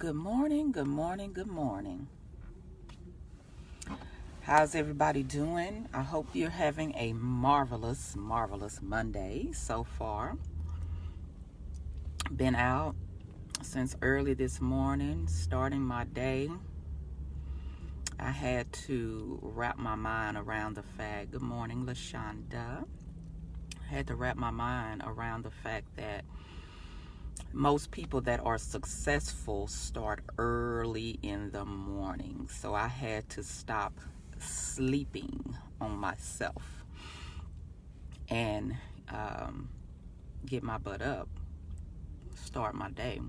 Good morning, good morning, good morning. How's everybody doing? I hope you're having a marvelous, marvelous Monday so far. Been out since early this morning, starting my day. I had to wrap my mind around the fact, good morning, LaShonda. I had to wrap my mind around the fact that most people that are successful start early in the morning. So I had to stop sleeping on myself and get my butt up, start my day.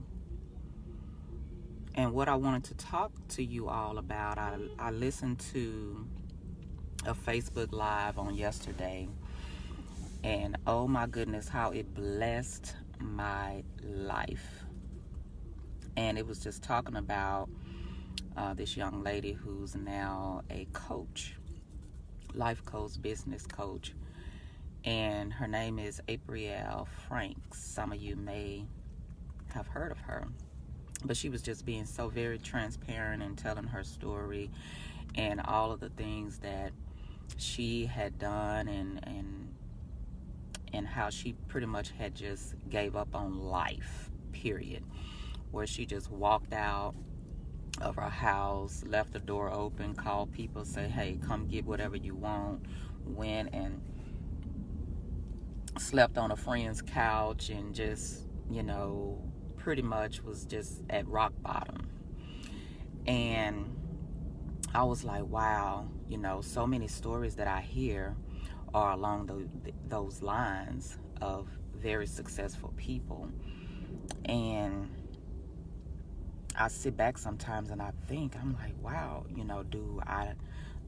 And what I wanted to talk to you all about, I listened to a Facebook Live on yesterday, and oh my goodness, how it blessed my life. And it was just talking about this young lady who's now a coach, life coach, business coach, and her name is April Franks. Some of you may have heard of her, but she was just being so very transparent and telling her story and all of the things that she had done and how she pretty much had just gave up on life, period, where she just walked out of her house, left the door open, called people, say, hey, come get whatever you want, went and slept on a friend's couch and just, pretty much was just at rock bottom. And I was like, wow, so many stories that I hear are along those lines of very successful people. And I sit back sometimes and I think, I'm like, wow,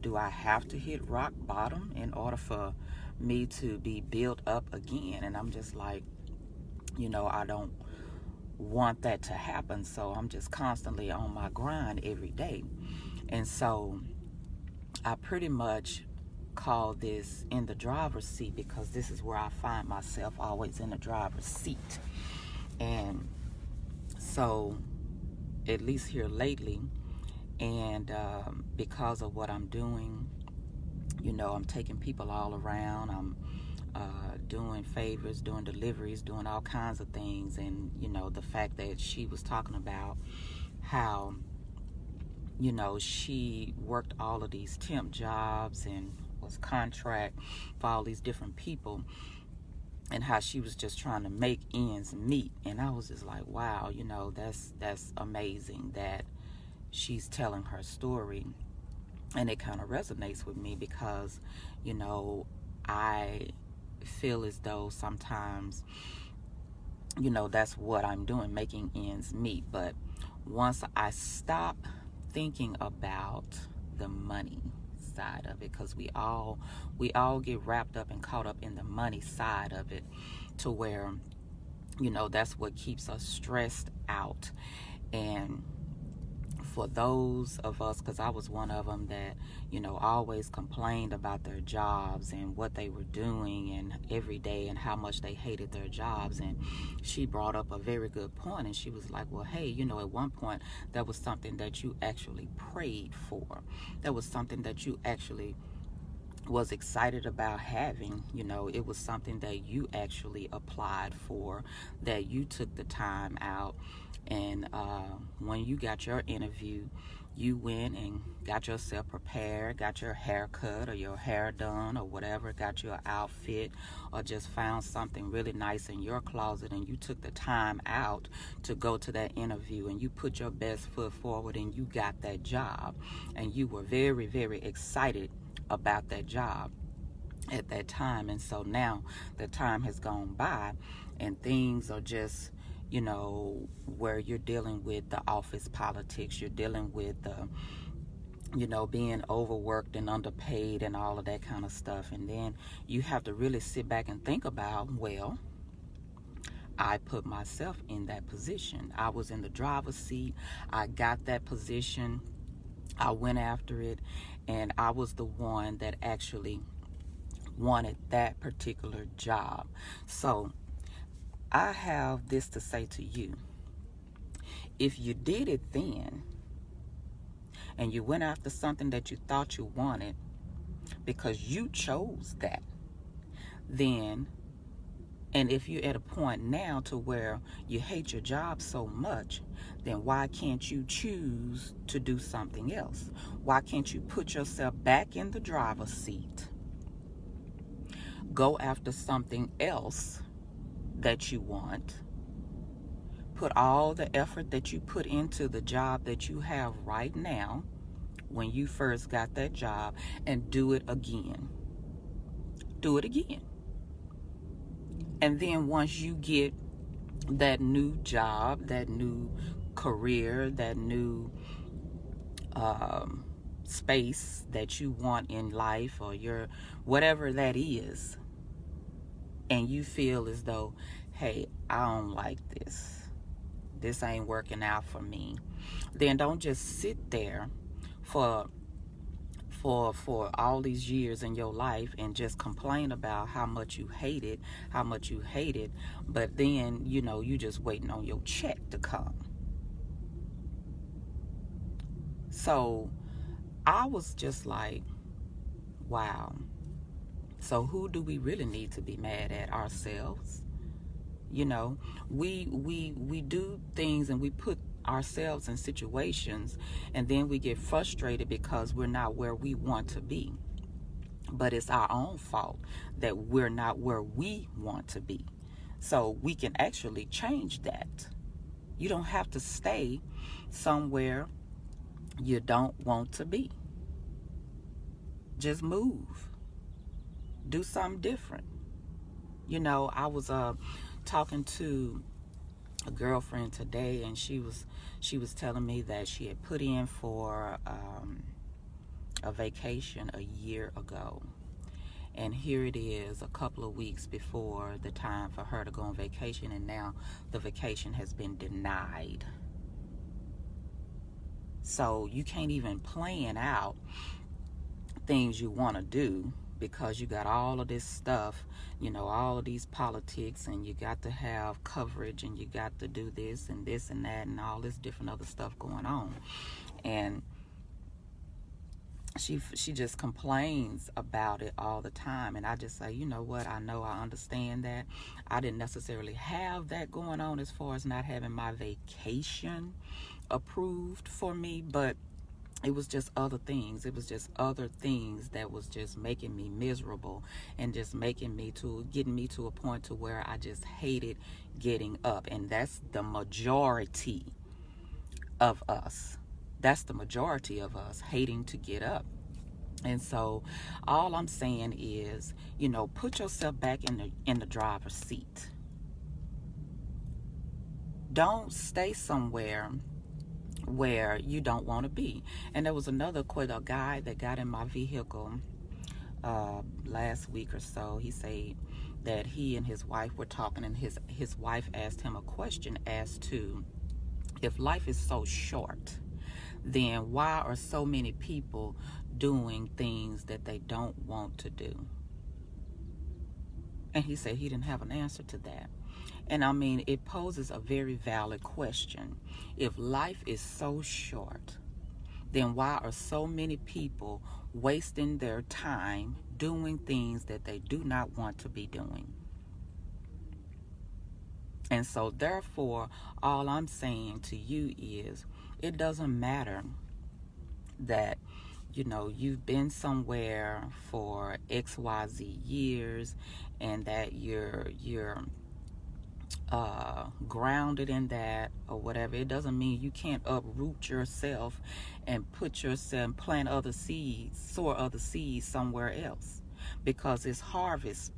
do I have to hit rock bottom in order for me to be built up again? And I'm just like, I don't want that to happen. So I'm just constantly on my grind every day. And so I pretty much call this in the driver's seat, because this is where I find myself, always in the driver's seat. And so at least here lately, and because of what I'm doing, I'm taking people all around. I'm doing favors, doing deliveries, doing all kinds of things. And the fact that she was talking about how she worked all of these temp jobs and was contract for all these different people, and how she was just trying to make ends meet. And I was just like, wow, that's amazing that she's telling her story. And it kind of resonates with me because, I feel as though sometimes, that's what I'm doing, making ends meet. But once I stop thinking about the money side of it, because we all get wrapped up and caught up in the money side of it, to where that's what keeps us stressed out. And for those of us, because I was one of them that always complained about their jobs and what they were doing and every day and how much they hated their jobs. And she brought up a very good point, and she was like, well, hey, at one point that was something that you actually prayed for. That was something that you actually was excited about having. It was something that you actually applied for, that you took the time out. And when you got your interview, you went and got yourself prepared, got your hair cut or your hair done or whatever, got your outfit, or just found something really nice in your closet, and you took the time out to go to that interview, and you put your best foot forward, and you got that job. And you were very, very excited about that job at that time. And so now the time has gone by, and things are just where you're dealing with the office politics, you're dealing with the being overworked and underpaid and all of that kind of stuff. And then you have to really sit back and think about, well, I put myself in that position. I was in the driver's seat. I got that position. I went after it, and I was the one that actually wanted that particular job. So I have this to say to you. If you did it then, and you went after something that you thought you wanted because you chose that, then, and if you're at a point now to where you hate your job so much, then why can't you choose to do something else? Why can't you put yourself back in the driver's seat, go after something else that you want, put all the effort that you put into the job that you have right now when you first got that job, and do it again. Do it again. And then once you get that new job, that new career, that new space that you want in life, or your whatever that is, and you feel as though, hey, I don't like this ain't working out for me, then don't just sit there for all these years in your life and just complain about how much you hate it, but then, you just waiting on your check to come. So I was just like, wow. So who do we really need to be mad at? Ourselves? We do things and we put ourselves in situations, and then we get frustrated because we're not where we want to be. But it's our own fault that we're not where we want to be. So we can actually change that. You don't have to stay somewhere you don't want to be. Just move. Do something different. I was talking to a girlfriend today, and she was telling me that she had put in for a vacation a year ago, and here it is a couple of weeks before the time for her to go on vacation, and now the vacation has been denied. So you can't even plan out things you want to do because you got all of this stuff, all of these politics, and you got to have coverage, and you got to do this and that and all this different other stuff going on. And she just complains about it all the time, and I just say, you know what, I understand that. I didn't necessarily have that going on as far as not having my vacation approved for me, but it was just other things. It was just other things that was just making me miserable, and just getting me to a point to where I just hated getting up. And that's the majority of us. That's the majority of us, hating to get up. And so all I'm saying is, put yourself back in the driver's seat. Don't stay somewhere where you don't want to be. And there was a guy that got in my vehicle last week or so. He said that he and his wife were talking, and his wife asked him a question as to, if life is so short, then why are so many people doing things that they don't want to do? And he said he didn't have an answer to that. And I mean, it poses a very valid question. If life is so short, then why are so many people wasting their time doing things that they do not want to be doing? And so therefore, all I'm saying to you is, it doesn't matter that you've been somewhere for XYZ years, and that you're grounded in that or whatever. It doesn't mean you can't uproot yourself and plant other seeds, sow other seeds somewhere else, because it's harvest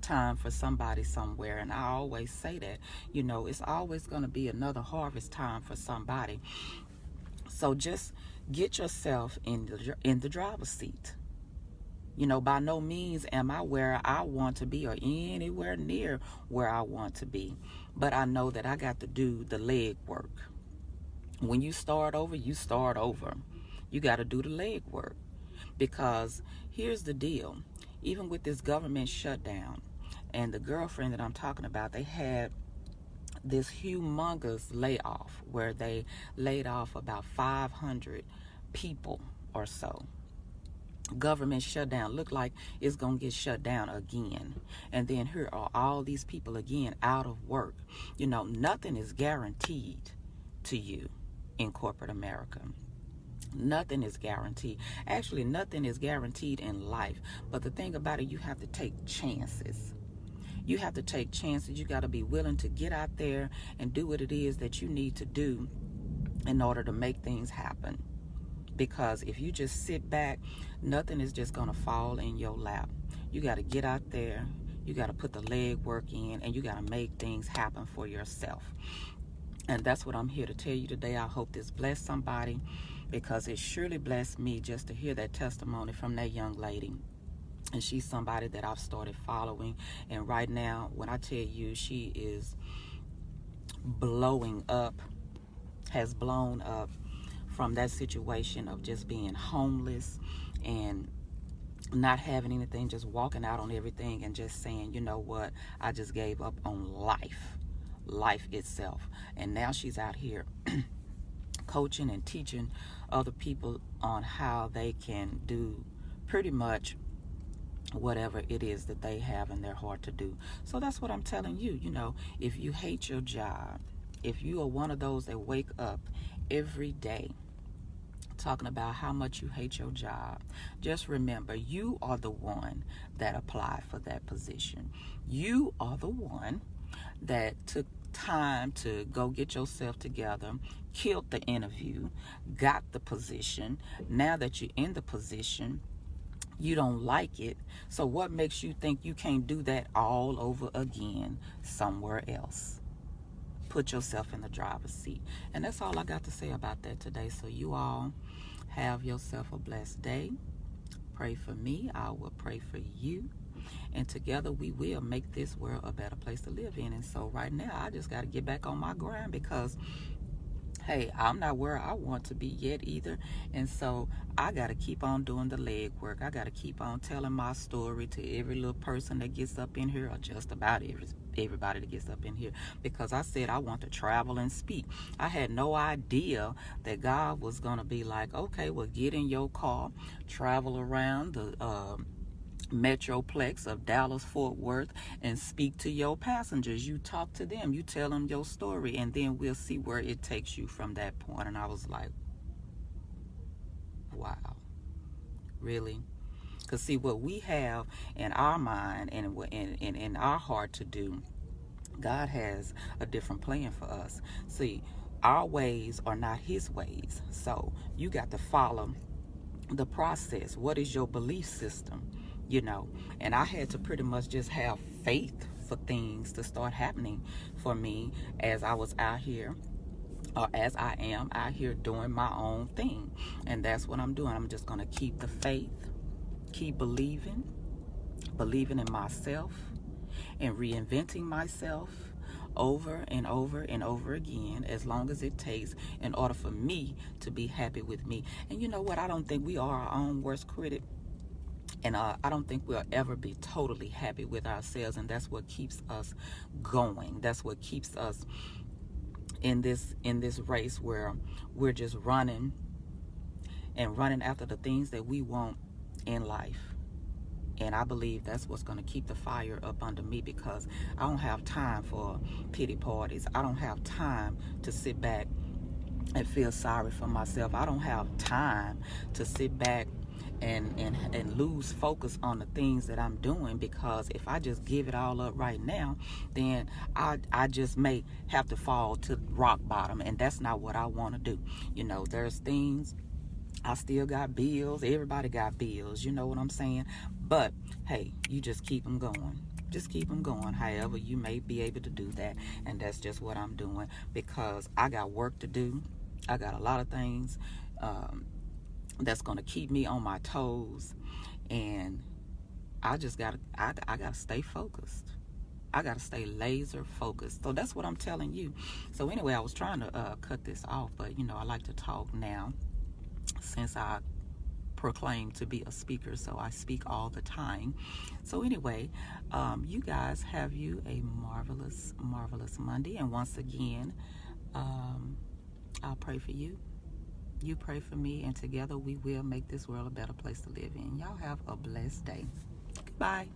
time for somebody somewhere. And I always say that, it's always going to be another harvest time for somebody. So just get yourself in the driver's seat. By no means am I where I want to be, or anywhere near where I want to be, but I know that I got to do the leg work. When you start over, you start over. You got to do the leg work, because here's the deal. Even with this government shutdown, and the girlfriend that I'm talking about, they had this humongous layoff where they laid off about 500 people or so. Government shutdown, look like it's gonna get shut down again, and then here are all these people again out of work. Nothing is guaranteed to you in corporate America. Nothing is guaranteed. Actually, nothing is guaranteed in life, but the thing about it, you have to take chances. You have to take chances. You got to be willing to get out there and do what it is that you need to do in order to make things happen. Because if you just sit back, nothing is just going to fall in your lap. You got to get out there. You got to put the leg work in, and you got to make things happen for yourself. And that's what I'm here to tell you today. I hope this blessed somebody, because it surely blessed me just to hear that testimony from that young lady. And she's somebody that I've started following. And right now, when I tell you, she is blowing up, has blown up from that situation of just being homeless and not having anything, just walking out on everything and just saying, you know what, I just gave up on life itself. And now she's out here coaching and teaching other people on how they can do pretty much whatever it is that they have in their heart to do. So that's what I'm telling you. If you hate your job, if you are one of those that wake up every day talking about how much you hate your job, just remember, you are the one that applied for that position. You are the one that took time to go get yourself together, killed the interview, got the position. Now that you're in the position, you don't like it. So what makes you think you can't do that all over again somewhere else? Put yourself in the driver's seat. And that's all I got to say about that today. So you all have yourself a blessed day. Pray for me. I will pray for you. And together we will make this world a better place to live in. And so right now, I just got to get back on my grind, because hey, I'm not where I want to be yet either. And so I got to keep on doing the leg work. I got to keep on telling my story to every little person that gets up in here, or just about everybody that gets up in here, because I said I want to travel and speak. I had no idea that God was going to be like, okay, well, get in your car, travel around the Metroplex of Dallas-Fort Worth and speak to your passengers. You talk to them, you tell them your story, and then we'll see where it takes you from that point. And I was like, wow, really? Because see, what we have in our mind and in our heart to do, God has a different plan for us. See, our ways are not his ways. So you got to follow the process. What is your belief system? And I had to pretty much just have faith for things to start happening for me as I was out here, or as I am out here doing my own thing. And that's what I'm doing. I'm just going to keep the faith, keep believing in myself, and reinventing myself over and over and over again, as long as it takes, in order for me to be happy with me. And you know what? I don't think we are our own worst critic. And I don't think we'll ever be totally happy with ourselves. And that's what keeps us going. That's what keeps us in this race where we're just running after the things that we want in life. And I believe that's what's going to keep the fire up under me, because I don't have time for pity parties. I don't have time to sit back and feel sorry for myself. I don't have time to sit back and lose focus on the things that I'm doing, because if I just give it all up right now, then I just may have to fall to rock bottom, and that's not what I want to do. There's things, I still got bills, everybody got bills, you know what I'm saying? But hey, you just keep them going. Just keep them going, however you may be able to do that. And that's just what I'm doing, because I got work to do. I got a lot of things that's going to keep me on my toes, and I just got to stay focused. I got to stay laser focused. So that's what I'm telling you. So anyway, I was trying to cut this off, but I like to talk now, since I proclaimed to be a speaker, so I speak all the time. So anyway, you guys have you a marvelous, marvelous Monday. And once again, I'll pray for you. You pray for me, and together we will make this world a better place to live in. Y'all have a blessed day. Goodbye.